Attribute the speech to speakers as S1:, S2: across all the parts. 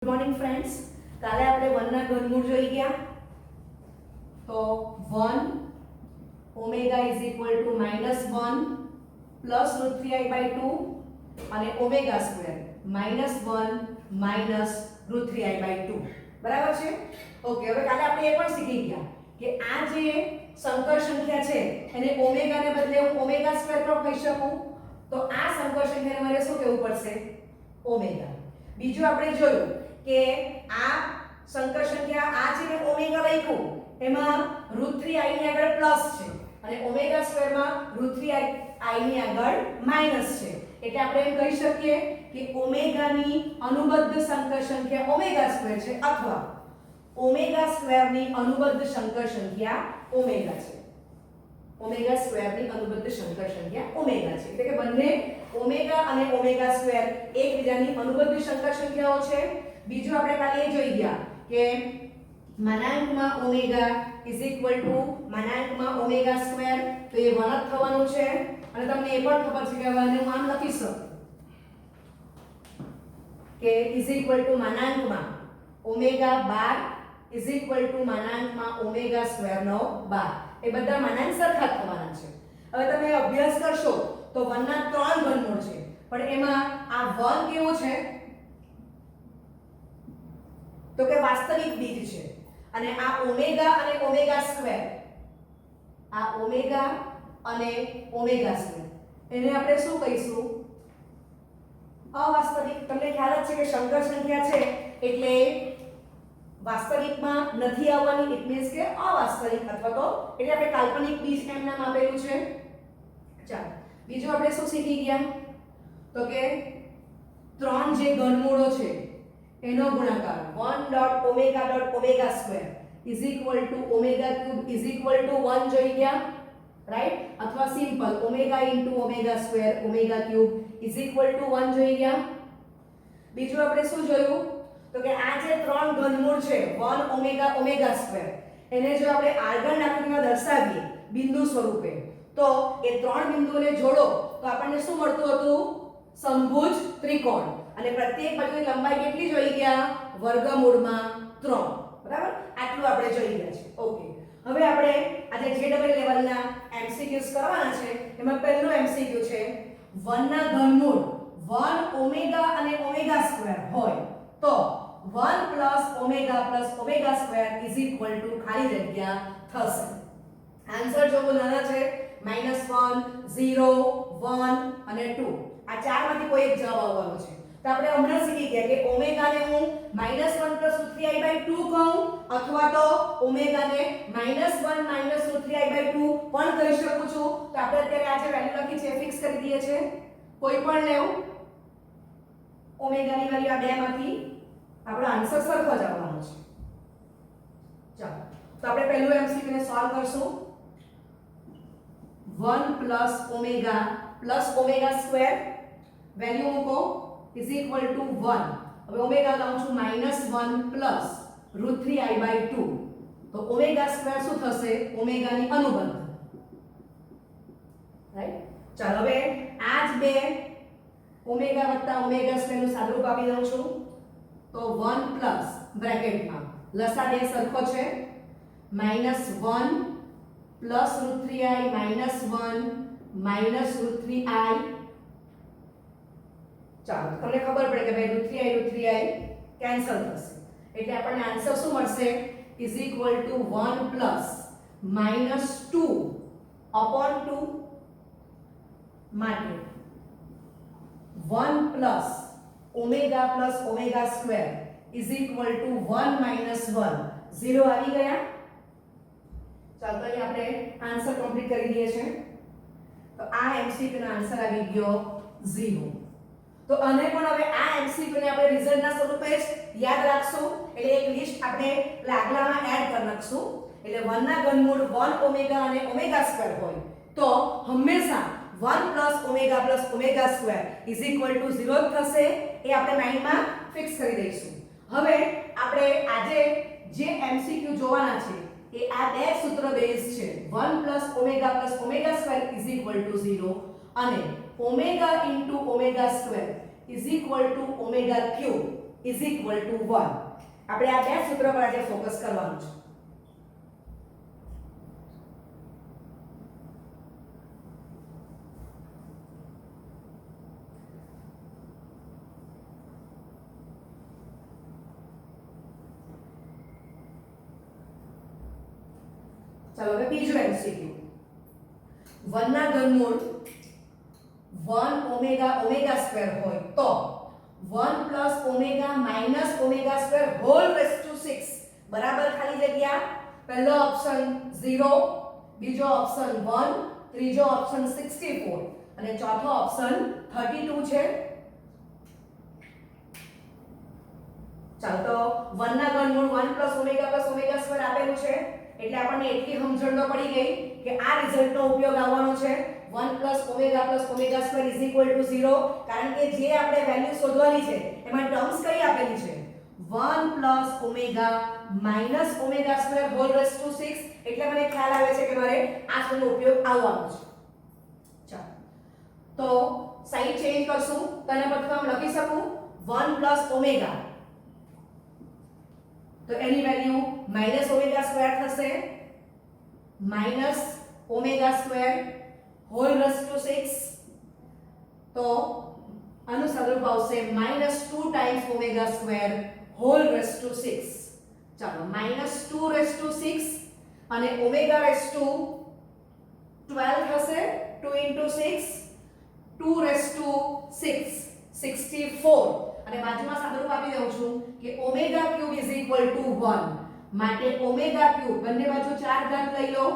S1: Good morning friends. કાલે આપણે 1 ના ઘનમૂળ જોઈ ગયા. તો 1 omega is equal to -1 plus √3i/2 અને ઓમેગા સ્ક્વેર -1 √3i/2 બરાબર છે. ઓકે, હવે કાલે આપણે એ પણ શીખી ગયા કે આ જે સંકર સંખ્યા છે એને ઓમેગા ને બદલે હું ઓમેગા સ્ક્વેર પણ કહી શકું. તો આ સંકર સંખ્યાને મારે શું કહેવું પડશે? ઓમેગા. બીજું આપણે જોયું કે આ સંકર સંખ્યા આ છે કે ઓમેગા લખ્યું એમાં √3i ની આગળ પ્લસ છે અને ઓમેગા સ્ક્વેર માં √3i ની આગળ માઈનસ છે. એટલે આપણે એમ કહી શકીએ કે ઓમેગા ની અનુબદ્ધ સંકર સંખ્યા ઓમેગા સ્ક્વેર છે અથવા ઓમેગા સ્ક્વેર ની અનુબદ્ધ સંકર સંખ્યા ઓમેગા છે. ઓમેગા સ્ક્વેર ની અનુબદ્ધ સંકર સંખ્યા ઓમેગા છે. એટલે કે બંને ઓમેગા અને ઓમેગા સ્ક્વેર એકબીજાની અનુબદ્ધ સંકર સંખ્યાઓ છે. બીજું આપણે કાલે એ જોઈ ગયા કે માનાંકમાં ઓમેગા ઇઝ ઇક્વલ ટુ માનાંકમાં ઓમેગા સ્ક્વેર, તો એ 1 જ થવાનું છે. અને તમને એ પણ ખબર છે કે હવે હું આમ લખી શકું કે ઇઝ ઇક્વલ ટુ માનાંકમાં ઓમેગા 12 ઇઝ ઇક્વલ ટુ માનાંકમાં ઓમેગા સ્ક્વેર નો 12. એ બધા માનાંક સરખા થવાના છે. હવે તમે અભ્યાસ કરશો તો 1 ના 3 ઘનમૂળ છે, પણ એમાં આ 1 કેવો છે? તો કે વાસ્તવિક બીજ છે. અને આ ઓમેગા અને ઓમેગા સ્ક્વેર, આ ઓમેગા અને ઓમેગા સ્ક્વેર એને આપણે શું કહીશું? અવાસ્તવિક. તમને ખ્યાલ જ છે કે સંકર સંખ્યા છે એટલે વાસ્તવિકમાં નથી આવવાની, ઇટ મીન્સ કે અવાસ્તવિક અથવા તો એટલે આપણે કાલ્પનિક બીજ એમ નામ આપેલું છે. ચાલો બીજું આપણે શું શીખી ગયા? તો કે 3 જે ઘનમૂળો છે એનો ગુણાકાર 1.omega square is equal to omega cube is equal to 1 જોઈ ગયા, રાઈટ? અથવા simple omega into omega square omega cube is equal to 1 જોઈ ગયા. બીજું આપણે શું જોયું? તો કે આ જે 3 ઘનમૂળ છે 1 ઓમેગા સ્ક્વેર એને જો આપણે આર્ગન આકૃતિમાં દર્શાવીએ બિંદુ સ્વરૂપે તો એ 3 બિંદુઓને જોડો તો આપણને શું મળતું હતું? સમભુજ ત્રિકોણ. અને પ્રત્યેક બાજુની લંબાઈ કેટલી જોઈ ગયા? વર્ગમૂળમાં 3. બરાબર? આટલું આપણે જોઈ ગયા છે. ઓકે, હવે આપણે આજે જે ડબલ લેવલના એમસીક્યુઝ કરવાના છે એમાં પહેલું એમસીક્યુ છે 1 ના ઘનમૂળ 1 ઓમેગા અને ઓમેગા સ્ક્વેર હોય તો 1 omega square is equal two ખાલી જગ્યા થશે. આન્સર જો નાના છે -1 0 1 અને 2 આ ચારમાંથી કોઈ એક જવાબ આવવાનો છે. તો આપણે હમણાં શીખી ગયા કે ઓમેગા ને હું -1 √3i/2 કહું અથવા તો ઓમેગા ને -1 √3i/2 પણ કહી શકું છું. તો આપણે અત્યારે આ જે વેલ્યુ લખી છે ફિક્સ કરી દઈએ છે. કોઈ પણ લેવું, ઓમેગા ની વેલ્યુ આ બેમાંથી આપણો આન્સર સરખો જ આવવાનો છે. ચાલો તો આપણે પહેલું એમસીક્યુ ને સોલ્વ કરશું. 1 ઓમેગા સ્ક્વેર વેલ્યુ મૂકો ઇઝ ઇક્વલ ટુ 1. હવે ઓમેગા લાવું છું -1 √3i/2. તો ઓમેગા સ્ક્વેર શું થશે? ઓમેગા ની અનુબંધ, રાઈટ? ચાલો હવે આ જ બે ઓમેગા વત્તા ઓમેગા સ્ક્વેર નું સાદુરૂપ આપી દઉં છું. તો 1 બ્રેકેટમાં લસા બે સરખો છે -1 √3i -1 √3i. ચાલો તમને ખબર પડે કે ભાઈ √3i કેન્સલ થશે એટલે આપણને આન્સર શું મળશે? ઇઝ ઇક્વલ ટુ 1 -2/2 માટે 1 omega square is equal to 1 - 1. 0 આવી ગયા. ચાલો તો અહીં આપણે આન્સર કમ્પ્લીટ કરી દઈએ છે. તો આ એમસીક્યુ નો આન્સર આવી ગયો 0. તો અને પણ હવે આ એમસીક્યુ ને આપણે રિઝલ્ટના સ્વરૂપે જ યાદ રાખશું. એટલે એક લિસ્ટ આપણે આગલામાં એડ કરી નાખશું. એટલે 1 ના ઘનમૂળ 1 ઓમેગા અને ઓમેગા સ્ક્વેર હોય તો હંમેશા 1 omega square is equal two 0 જ થશે. એ આપણે માઇન્ડમાં ફિક્સ કરી દઈશું. હવે આપણે આજે જે એમસીક્યુ જોવાના છે એ આ બે સૂત્ર બેઝ છે. 1 omega square is equal two 0 અને omega into omega square is equal to omega cube is equal to 1. આપણે આ બે સૂત્ર પર આજે ફોકસ કરવાનું છે. ચાલો હવે બીજું એમસીક્યુ. 1 ના ઘનમૂળ 1 ઓમેગા ઓમેગા સ્ક્વેર હોય તો 1 plus omega minus omega square whole raise to 6 બરાબર ખાલી જગ્યા પહેલો ઓપ્શન 0, બીજો ઓપ્શન 1, ત્રીજો ઓપ્શન 64 અને ચોથો ઓપ્શન 32 છે. ચાલો તો 1 ના ઘનમૂળ 1 પ્લસ ઓમેગા સ્ક્વેર આપેલું છે એટલે આપણને એટલી સમજણ તો પડી ગઈ કે આ રિઝલ્ટનો ઉપયોગ આવવાનો છે 1 plus omega square is equal two 0 કારણ કે જે આપણે વેલ્યુ શોધવાની છે એમાં ટર્મ્સ કઈ આપેલી છે 1 plus omega minus omega square whole raise to 6 એટલે મને ખ્યાલ આવે છે કે મારે આ સૂત્રનો ઉપયોગ આવવાનો છે. ચાલો તો સાઈડ ચેન્જ કરશું તો એના બદલે હું લખી શકું 1 પ્લસ ઓમેગા તો એની વેલ્યુ માઇનસ ઓમેગા સ્ક્વેર થશે minus omega square whole raise to 6 તો આનું સ્વરૂપ આવશે -2 times omega square whole raise to 6. ચાલો -2 રેસ ટુ 6 અને ઓમેગા રેસ ટુ 12 થશે 2 into 6 2 રેસ ટુ 6 64 અને બાજુમાં સાદુરૂપ આપી દઉં છું કે omega cube is equal to 1 માટે ઓમેગા ક્યુબ બંને બાજુ 4 ઘાત લઈ લો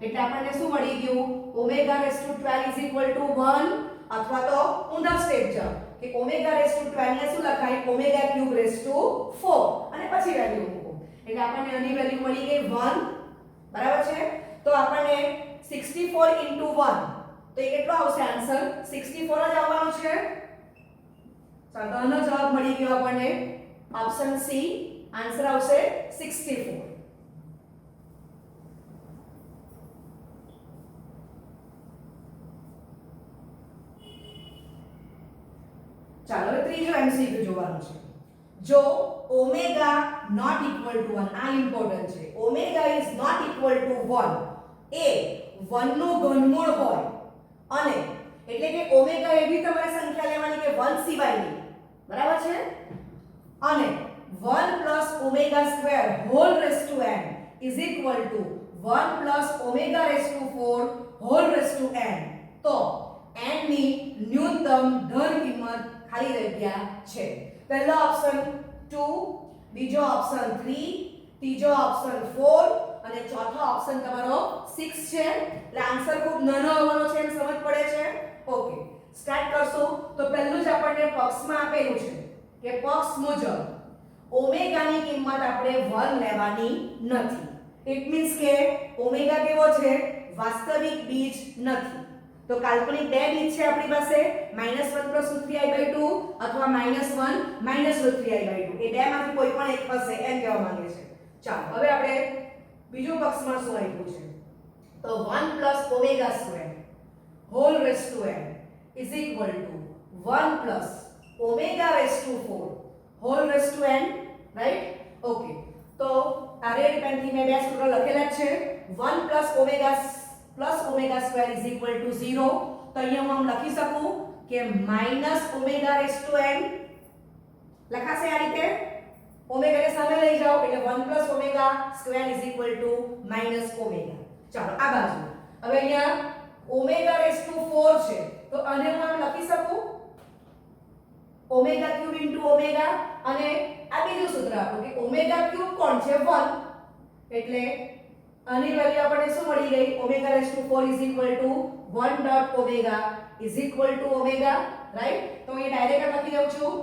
S1: એટલે આપણને શું મળી ગયું omega raise two 12 is equal to 1 અથવા તો ઊંધા સ્ટેપ જાઓ કે ઓમેગા રેસ ટુ 12 ને શું લખાય ઓમેગા ક્યુબ રેસ ટુ 4 અને પછી વેલ્યુ મૂકો એટલે આપણને આની વેલ્યુ મળી ગઈ 1 બરાબર છે. તો આપણને 64 into 1 તો એ કેટલો આવશે આન્સર 64 જ આવવાનો છે. ચાલો આનો જવાબ મળી ગયો આપણને ઓપ્શન સી આન્સર આવશે 64. ચાલો હવે ત્રીજો એમસીક્યુ જોવાનું છે. જો ઓમેગા નોટ ઇક્વલ ટુ 1 આ ઇમ્પોર્ટન્ટ છે omega is not equal to 1 એ 1 નું ઘનમૂળ હોય અને એટલે કે ઓમેગા એવી તમારે સંખ્યા લેવાની કે 1 સિવાયની બરાબર છે અને 1 plus omega square whole raise to n is equal to 1 plus omega raise to 4 whole raise to n તો n ની ન્યૂનતમ ધન કિંમત ખાલી જગ્યા છે. પહેલો ઓપ્શન 2, બીજો ઓપ્શન 3, ત્રીજો ઓપ્શન 4 અને ચોથો ઓપ્શન તમારો 6 છે. એટલે આન્સર ખૂબ નાનો આવવાનો છે એમ સમજ પડે છે. ઓકે સ્ટાર્ટ કરશું તો પહેલું જ આપણને પક્ષમાં આપેલું છે કે પક્ષ મુજબ ઓમેગાની કિંમત આપણે 1 લેવાની નથી. ઇટ મીન્સ કે ઓમેગા કેવો છે વાસ્તવિક બીજ નથી તો કાલ્પનિક બે બીજ છે આપણી પાસે -1 + √3i/2 અથવા -1 √3i/2 એ બેમાંથી કોઈ પણ એક હશે એમ કહેવા માંગે છે. ચાલો હવે આપણે બીજું પક્ષમાં શું આપ્યું છે તો 1 + omega square whole raise to n is equal to 1 plus omega raised to 4 whole raised to n right okay તો આ રેડ પેનથી મેં બે સૂત્ર લખેલા છે 1 plus omega square is equal to 0 તો અહીંયા હું લખી શકું કે -omega raised to n લખાશે આ રીતે ઓમેગા ને સામે લઈ જાઓ એટલે 1 plus omega square is equal to -omega. ચાલો આ બાજુ હવે અહીંયા omega raised to 4 છે તો આને હું આમ લખી શકું ઓમેગા ક્યુબ ઇન્ટુ ઓમેગા અને આ બીજું સૂત્ર આપણું કે ઓમેગા ક્યુબ કોણ છે 1 એટલે આની વેલ્યુ આપણને શું મળી ગઈ omega raise to 4 is equal to 1 dot omega is equal to omega right. તો અહીં ડાયરેક્ટ લખી દઉં છું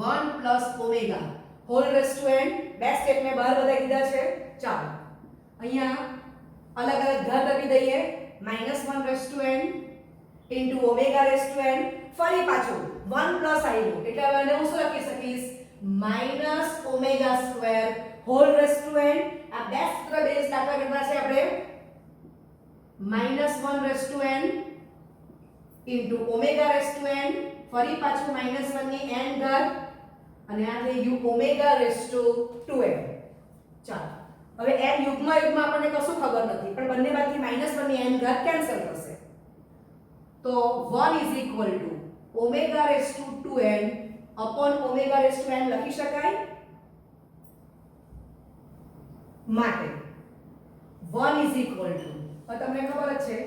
S1: 1 plus omega whole raise to n બે સ્ટેપ મેં બહાર બતાવી દીધા છે. ચાલો અહીંયા અલગ અલગ ઘાત આપી દઈએ -1 raise to n into omega raised to n ફરી પાછું 1 પ્લસ આવ્યું એટલે હવે આને હું શું લખી શકીશ minus omega square whole raise to n આ બે સૂત્ર બેઝ દાખલા કેટલા છે આપણે -1 raise to n into omega raise to n ફરી પાછું -1 ની n ઘાત અને આ થઈ ગયું ઓમેગા રેસ ટુ 2n. ચાલો હવે n યુગ્મ આપણને કશું ખબર નથી, પણ બંને બાજુથી -1 ની n ઘાત કેન્સલ થશે, તો 1 is equal to omega raise two 2n upon omega raise to n લખી શકાય. માટે 1 ઇઝ ઇક્વલ ટુ, હવે તમને ખબર જ છે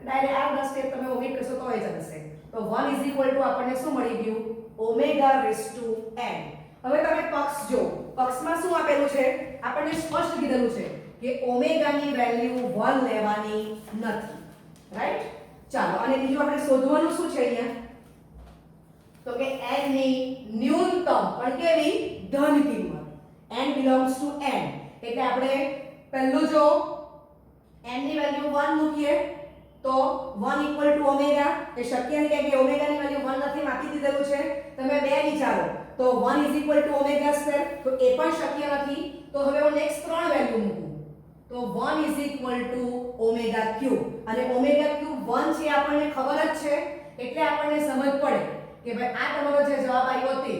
S1: ડાયરેક્ટ આ 10 સ્ટેપ તમે ઓમિટ કરશો તો એ જશે, તો 1 ઇઝ ઇક્વલ ટુ આપણને શું મળી ગયું? Omega raise to n. હવે તમે પક્ષ જો, પક્ષમાં શું આપેલું છે? આપણને સ્પષ્ટ કીધેલું છે કે ઓમેગા ની વેલ્યુ 1 લેવાની નથી, રાઈટ? ચાલો, અને બીજું આપણે શોધવાનું શું છે અહીંયા? તો કે n ની ન્યૂનતમ પણ કેવી? ધન કિંમત. n belongs to n, એટલે આપણે પહેલું જો n ની વેલ્યુ 1 મૂકીએ તો 1 ઇક્વલ ટુ ઓમેગા, એ શક્ય નથી કે ઓમેગા ની વેલ્યુ 1 નથી, આપી દીધેલું છે. તમે બે વિચારો તો 1 is equal to omega square, તો એ પણ શક્ય નથી. તો હવે હું નેક્સ્ટ ત્રણ વેલ્યુ મૂકું તો 1 is equal to omega cube, અને ઓમેગા ક્યુબ 1 છે આપણને ખબર જ છે, એટલે આપણને સમજ પડે કે ભાઈ આ તમારો જે જવાબ આવ્યો તે,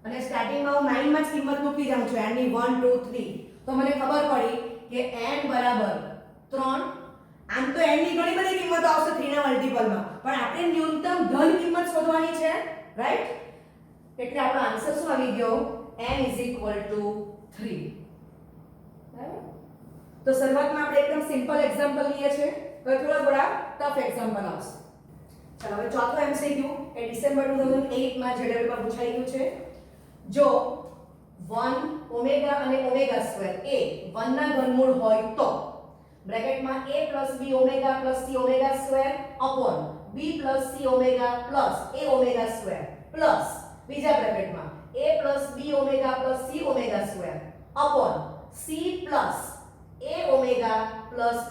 S1: અને સ્ટાર્ટિંગમાં હું 9 માં જ કિંમત મૂકી જાઉં છું n ની 1 2 3, તો મને ખબર પડી કે n બરાબર 3. આમ તો n ની ઘણી બધી કિંમતો આવશે 3 ના મલ્ટીપલમાં, પણ આપણે ન્યૂનતમ ધન કિંમત શોધવાની છે, રાઈટ? એટલે આપણો આન્સર શું આવી ગયો? n is equal two 3. બરાબર? તો શરૂઆતમાં આપણે એકદમ સિમ્પલ એક્ઝામ્પલ લઈએ છે, હવે થોડા ટફ એક્ઝામ્પલ આવશે. ચાલો હવે ચોથો એમસીક્યુ એ ડિસેમ્બર 2008 માં જેડબલ પર પૂછાઈ ગયું છે. જો 1 ઓમેગા અને ઓમેગા સ્ક્વેર એ 1 ના ઘનમૂળ હોય તો બ્રેકેટમાં a b omega c omega square upon b c omega a omega square plus બીજા બ્રેકેટમાં a b omega c omega square upon c a omega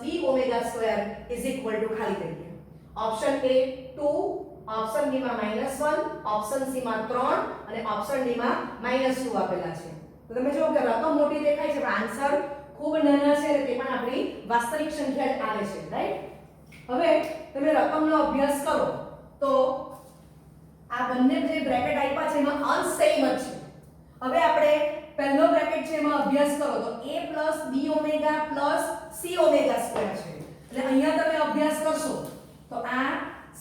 S1: b omega square is equal two ખાલી જગ્યા. Option A 2, option B માં -1, option C માં 3 અને option D માં -2 આપેલા છે. તો તમે જો કે રકમ મોટી દેખાય છે પણ આન્સર ખૂબ નાના છે, અને તે પણ આપણી વાસ્તવિક સંખ્યા જ આવે છે, રાઈટ? હવે તમે રકમનો અભ્યાસ કરો તો આ બંને જે બ્રેકેટ આપ્યા છે એમાં અંશ સેમ જ છે. હવે આપણે પહેલો બ્રેકેટ છે એમાં અભ્યાસ કરો તો a b omega c omega square છે, એટલે અહીંયા તમે અભ્યાસ કરશો તો આ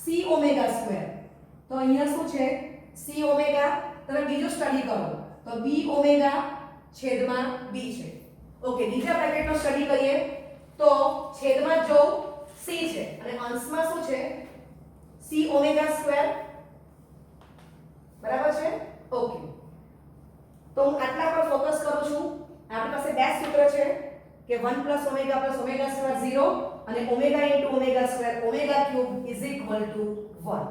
S1: c ઓમેગા સ્ક્વેર, તો અહીંયા શું છે? c omega. તમે બીજું સ્ટડી કરો તો b ઓમેગા છેદમાં b છે. ઓકે, બીજા બ્રેકેટનો સ્ટડી કરીએ તો છેદમાં જો c છે અને અંશમાં શું છે? c omega square. બરાબર છે? ઓકે, તો હું આટલા પર ફોકસ કરું છું. આપણી પાસે બે સૂત્ર છે કે 1 ઓમેગા સ્ક્વેર 0 અને omega into omega square omega cube is equal to 1.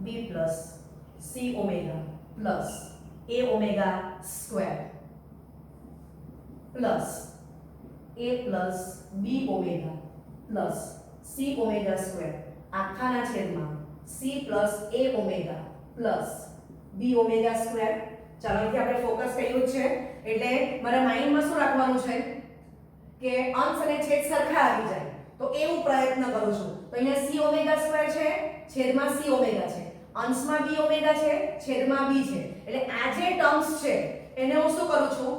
S1: b c omega a omega square a b omega c omega square આખાના છેદમાં c a omega b omega square. ચાલો અહીંથી આપણે ફોકસ કર્યું છે, એટલે મારા માઇન્ડમાં શું રાખવાનું છે કે અંશ અને છેદ સરખા આવી જાય, તો એવું પ્રયત્ન કરું છું. તો અહીંયા c ઓમેગા સ્ક્વેર છે, છેદમાં c ઓમેગા છે, અંશમાં b ઓમેગા છે, છેદમાં b છે, એટલે આ જે ટર્મ્સ છે એને હું શું કરું છું?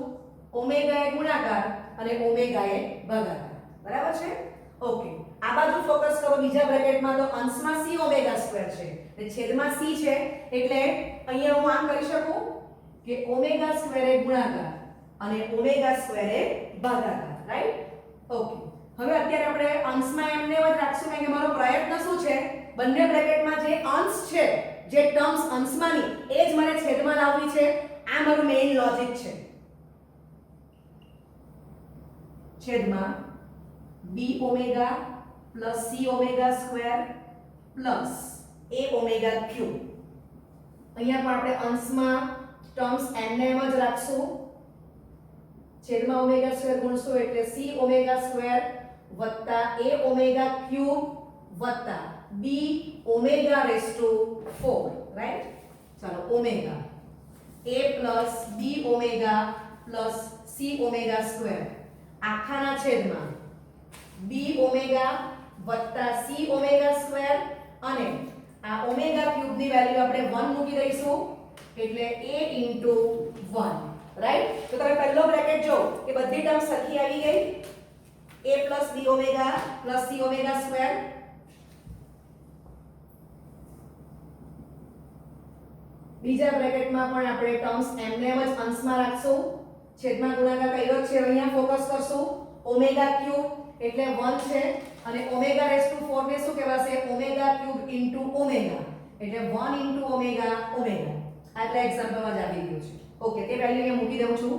S1: ઓમેગા એ ગુણાકાર અને ઓમેગા એ ભાગાકાર. બરાબર છે? ઓકે, આ બાજુ ફોકસ કરો બીજા બ્રેકેટમાં, તો અંશમાં c ઓમેગા સ્ક્વેર છે એટલે છેદમાં c છે, એટલે અહીંયા હું આમ કરી શકું કે ઓમેગા સ્ક્વેર એ ગુણાકાર અને ઓમેગા સ્ક્વેર એ ભાગાકાર, રાઈટ? ઓકે, હવે અત્યારે આપણે અંશમાં એમને જ રાખશું કારણ કે મારો પ્રયત્ન શું છે? બંને બ્રેકેટમાં જે અંશ છે, જે ટર્મ્સ અંશમાંની એ જ મારે છેદમાં લાવવી છે. આ મારું મેઇન લોજિક છે. છેદમાં b omega c omega square a omega cube. અહીંયા પણ આપણે અંશમાં ટર્મ્સ n ને એમ જ રાખશું. છેદમાં ઓમેગા સ્ક્વેર ગુણશું એટલે c ઓમેગા સ્ક્વેર વત્તા a ઓમેગા ક્યુબ વત્તા b omega raise to 4, right? ચાલો, omega a b omega c omega square આખાના છેદમાં b ઓમેગા વત્તા c ઓમેગા સ્ક્વેર અને આ ઓમેગા ક્યુબ ની વેલ્યુ આપણે 1 મૂકી દઈશું એટલે a into 1 રાઈટ. તો તમે પહેલો બ્રેકેટ જો કે બધી ટર્મ સરખી આવી ગઈ a plus b omega plus c omega square. બીજા બ્રેકેટમાં પણ આપણે ટર્મ્સ એમને એમ જ અંશમાં રાખશું, છેદમાં ગુણાકાર કર્યો છે અહીંયા ફોકસ કરશું. ઓમેગા ક્યુબ એટલે 1 છે અને ઓમેગા રેઝ ટુ 4 ને શું કહેવાશે ઓમેગા ક્યુબ ઇન્ટુ ઓમેગા એટલે 1 ઇન્ટુ ઓમેગા ઓમેગા. આટલા એક્ઝામ્પલમાં જ આવી ગયું છે. ઓકે, તે વેલ્યુ અહીંયા મૂકી દઉં છું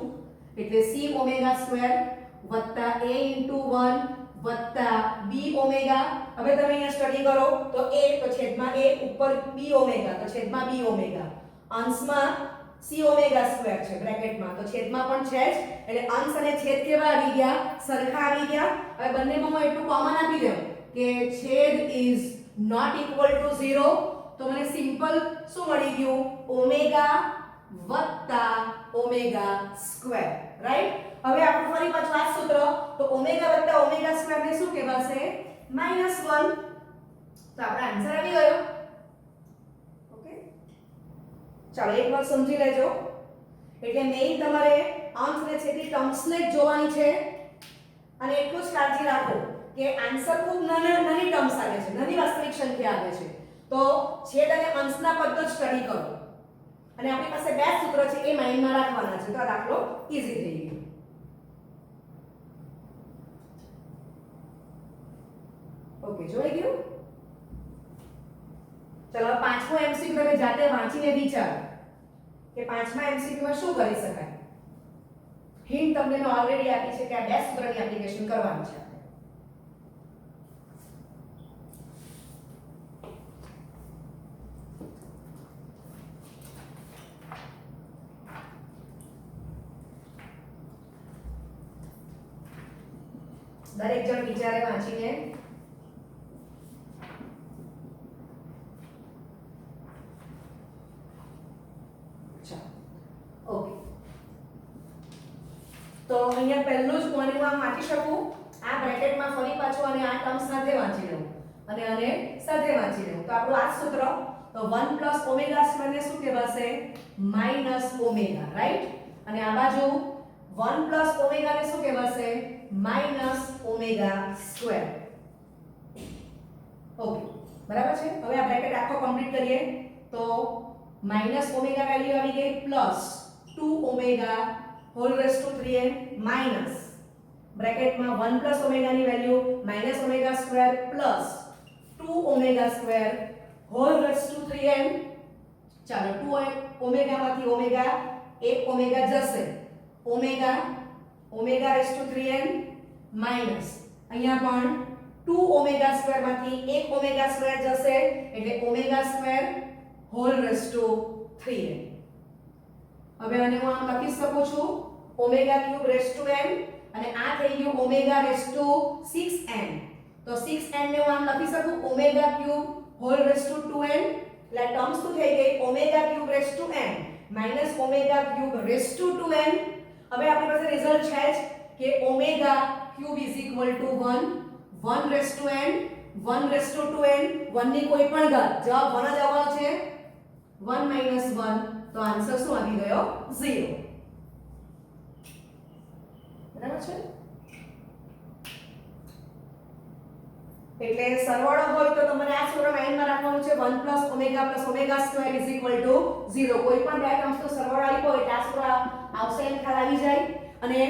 S1: એટલે c ઓમેગા સ્ક્વેર વત્તા a ઇન્ટુ 1 વત્તા b ઓમેગા. હવે તમે અહીંયા સ્ટડી કરો તો a તો છેદમાં a ઉપર b ઓમેગા તો છેદમાં b ઓમેગા. અંશમાં c ઓમેગા સ્ક્વેર છે બ્રેકેટમાં તો છેદમાં પણ છે જ એટલે અંશ અને છેદ કેવા આવી ગયા સરખા આવી ગયા. હવે બંનેમાં હું એટલું કોમન આપી દઉં કે છેદ ઇઝ નોટ ઇક્વલ ટુ 0 તો મને સિમ્પલ શું મળી ગયું ઓમેગા વત્તા ઓમેગા સ્ક્વેર રાઈટ. હવે આપણું ફરી પાછું આ સૂત્ર તો ઓમેગા વત્તા ઓમેગા સ્ક્વેર ને શું કહેવાશે -1. તો આપણો આન્સર આવી ગયો. ઓકે, ચાલો એક વાર સમજી લેજો એટલે મેઈન તમારે અંશ ને છેદની ટર્મ્સ ને જ જોવાની છે અને એટલું જ કાળજી રાખો કે આન્સર ખૂબ નાની ટર્મ્સ આવે છે, નાની વાસ્તવિક સંખ્યા આવે છે તો છેદ અને અંશના પદ જ સ્ટડી કરો અને આપણી પાસે બે સૂત્રો છે એ માઇન્ડમાં રાખવાના છે તો આ દાખલો ઈઝી થઈ ગયો. ઓકે, જોઈ ગયું. ચલો પાંચમો એમસીક્યુ તમે જાતે વાંચીને વિચારો કે પાંચમા એમસીક્યુ માં શું કરી શકાય. હિન્ટ તમને મેં ઓલરેડી આપી છે કે આ બે સૂત્રની એપ્લિકેશન કરવાની છે. દરેક જણ વિચારે વાંચીને ઓકે. તો અહીંયા પહેલું જ મોર્નિંગ માં વાંચી શકું આ બ્રેકેટમાં ફરી પાછું અને આ ટર્મ સાથે વાંચી લઉં અને આને સાથે વાંચી લઉં તો આપણું આ સૂત્ર તો 1 પ્લસ ઓમેગા સ્ક્વેર ને શું કહેવાશે માઈનસ ઓમેગા રાઈટ. અને આ બાજુ 1 પ્લસ ઓમેગા ને શું કહેવાશે માઈનસ ઓમેગા સ્ક્વેર. ઓકે, બરાબર છે. હવે આ બ્રેકેટ આખો કમ્પ્લીટ કરીએ તો માઈનસ ઓમેગા વેલ્યુ આવી ગઈ plus 2 omega whole raise to 3n minus બ્રેકેટમાં 1 પ્લસ ઓમેગા ની value minus omega square plus 2 omega square whole raise to 3n. ચાલો 2 ઓમેગા માંથી ઓમેગા 1 ઓમેગા જશે omega omega raise to 3n minus અહીંયા પણ 2 omega square માંથી 1 omega square જશે એટલે omega square whole raise to 3n. હવે આને હું આમ લખી શકું છું omega cube raise to n અને આ થઈ ગયું ઓમેગા રેઝ ટુ 6n તો 6n ને હું આમ લખી શકું omega cube whole raise to 2n એટલે ટર્મ્સ શું થઈ ગઈ omega cube raise to n minus omega cube raise to 2n. હવે આપણી પાસે રિઝલ્ટ છે જ કે omega cube is equal to 1 raise to n 1 raise to 2n 1 ની કોઈ પણ ઘાત જવાબ 1 જ આવવાનો છે 1 માઈનસ 1 તો આન્સર શું આવી ગયો 0. બરાબર છે. એટલે સરવાળો હોય તો તમારે આ સૂત્ર માઇન્ડમાં રાખવાનું છે 1 plus omega square is equal two 0. કોઈ પણ બે ટર્મ્સ નો સરવાળો આપ્યો એટલે આ સૂત્ર આવશે એમ ખ્યાલ આવી જાય. અને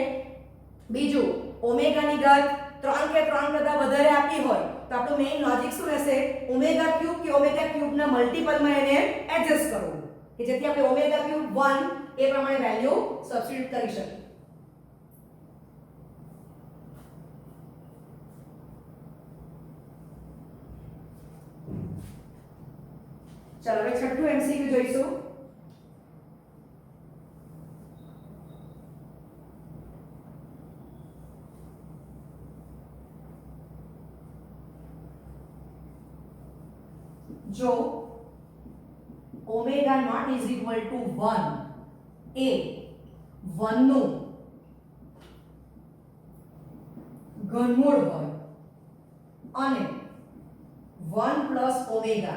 S1: બીજું ઓમેગા ની ઘાત 3 કે 3 કરતા વધારે આપી હોય તો આપણું મેઈન લોજિક શું રહેશે ઓમેગા ક્યુબ કે ઓમેગા ક્યુબ ના મલ્ટીપલમાં એને એડજસ્ટ કરવું કે જેથી આપણે ઓમેગા ક્યુબ 1 એ પ્રમાણે વેલ્યુ સબસ્ટિટ્યુટ કરી શકીએ. ચાલો હવે છઠ્ઠું એમસીક્યુ જોઈશું. જો omega not is equal to 1 એ 1 નું ઘનમૂળ હોય અને 1 plus omega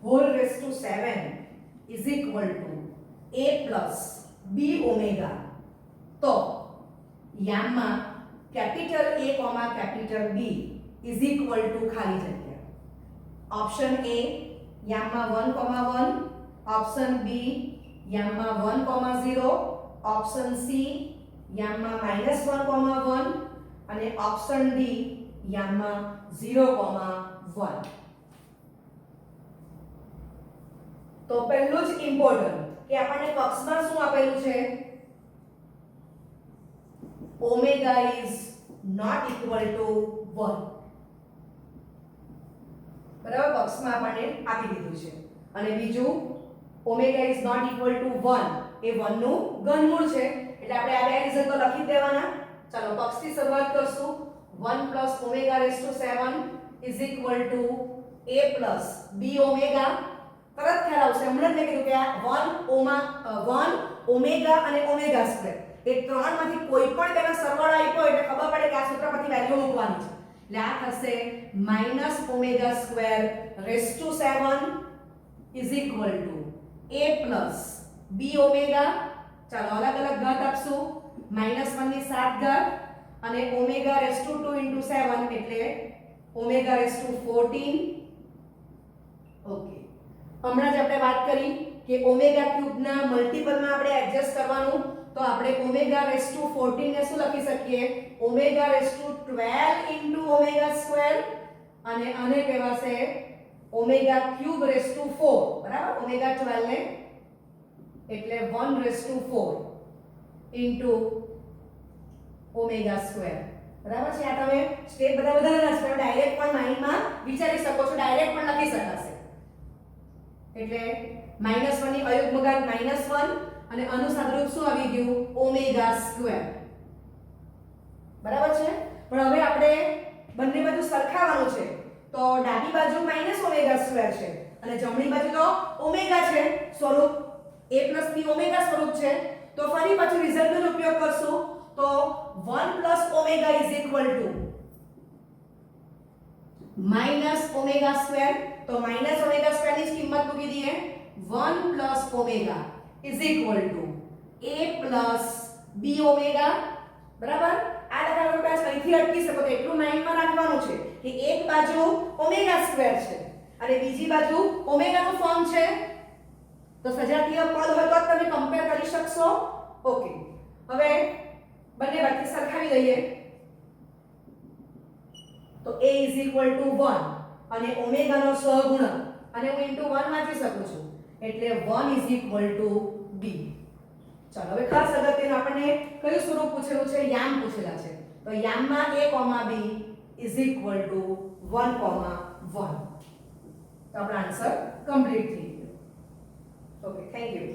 S1: whole raised to 7 is equal to a plus b omega. તો યામમાં capital A comma capital B is equal to ખાલી જગ્યા ઓપ્શન A યામમાં 1, 1, ઓપ્શન B યામમાં 1, 0, ઓપ્શન C યામમાં -1, 1 અને ઓપ્શન D યામમાં 0, 1. તો પહેલું જ ઇમ્પોર્ટન્ટ કે આપણને પક્ષમાં શું આપેલું છે omega is not equal to 1. બરાબર પક્ષમાં આપણને આપી દીધું છે અને બીજું omega is not equal to 1 એ 1 નું ઘનમૂળ છે એટલે આપણે આ બે રિઝલ્ટ તો લખી જ દેવાના. ચાલો પક્ષથી શરૂઆત કરશું 1 plus omega raised to 7 is equal to a plus b omega. તરત ખ્યાલ આવશે હમણાં જ મેં કીધું કે આ 1 ઓમેગા અને ઓમેગા સ્ક્વેર એ ત્રણમાંથી કોઈ પણ તેનો સરવાળો આપ્યો એટલે ખબર પડે કે આ સૂત્ર પરથી વેલ્યુ મૂકવાની છે એટલે આ થશે -omega square raised to 7 is equal to a plus b omega. ચાલો અલગ અલગ ઘાત આપશું -1 ની 7 ઘાત અને omega raised to 2 into 7 એટલે omega raised to 14. ઓકે હમણાં જ આપણે વાત કરી કે ઓમેગા ક્યુબ ના મલ્ટીપલમાં આપણે એડજસ્ટ કરવાનું તો આપણે ઓમેગા raised to 14 ને શું લખી શકીએ omega raised to 12 into omega square અને આને કહેવાશે ઓમેગા ક્યુબ raised to 4 બરાબર ઓમેગા 12 ને એટલે 1 raised to 4 into omega square. બરાબર છે આ તમે સ્ટેપ બધા વધારાના છે ડાયરેક્ટ પણ માઇન્ડમાં વિચારી શકો છો ડાયરેક્ટ પણ લખી શકાશે એટલે -1 ની અયુગ્મ ઘાત -1 અને અનુસાદરૂપ શું આવી ગયું ઓમેગા સ્ક્વેર. બરાબર છે પણ હવે આપણે બંને બાજુ સરખાવવાનું છે તો ડાબી બાજુ -omega સ્ક્વેર છે અને જમણી બાજુ તો ઓમેગા છે સ્વરૂપ a b ઓમેગા સ્વરૂપ છે તો ફરી પાછું રિઝલ્ટનો ઉપયોગ કરશું તો 1 plus omega is equal to minus omega square તો minus omega square ની કિંમત મૂકી દઈએ 1 plus omega is equal to a plus b omega. બરાબર આ લખાણનો ક્લાસ અહીંથી અટકી શકો તો એટલું માઇન્ડમાં રાખવાનું છે કે એક બાજુ ઓમેગા સ્ક્વેર છે અને બીજી બાજુ ઓમેગા નું ફોર્મ છે તો સજાતીય પદ હોય તો તમે કમ્પેર કરી શકશો. ઓકે હવે બંને બાજુ સરખાવી દઈએ તો a is equal to 1 અને ઓમેગા નો સહગુણક અને હું into 1 વાંચી શકું છું એટલે 1 is equal to b. ચાલો હવે ખાસ અગત્યનું આપણને કયું સ્વરૂપ પૂછેલું છે યામ પૂછેલા છે તો યામમાં a, b is equal to 1, 1 તો આપણો આન્સર કમ્પ્લીટ થઈ ગયો. Okay thank you.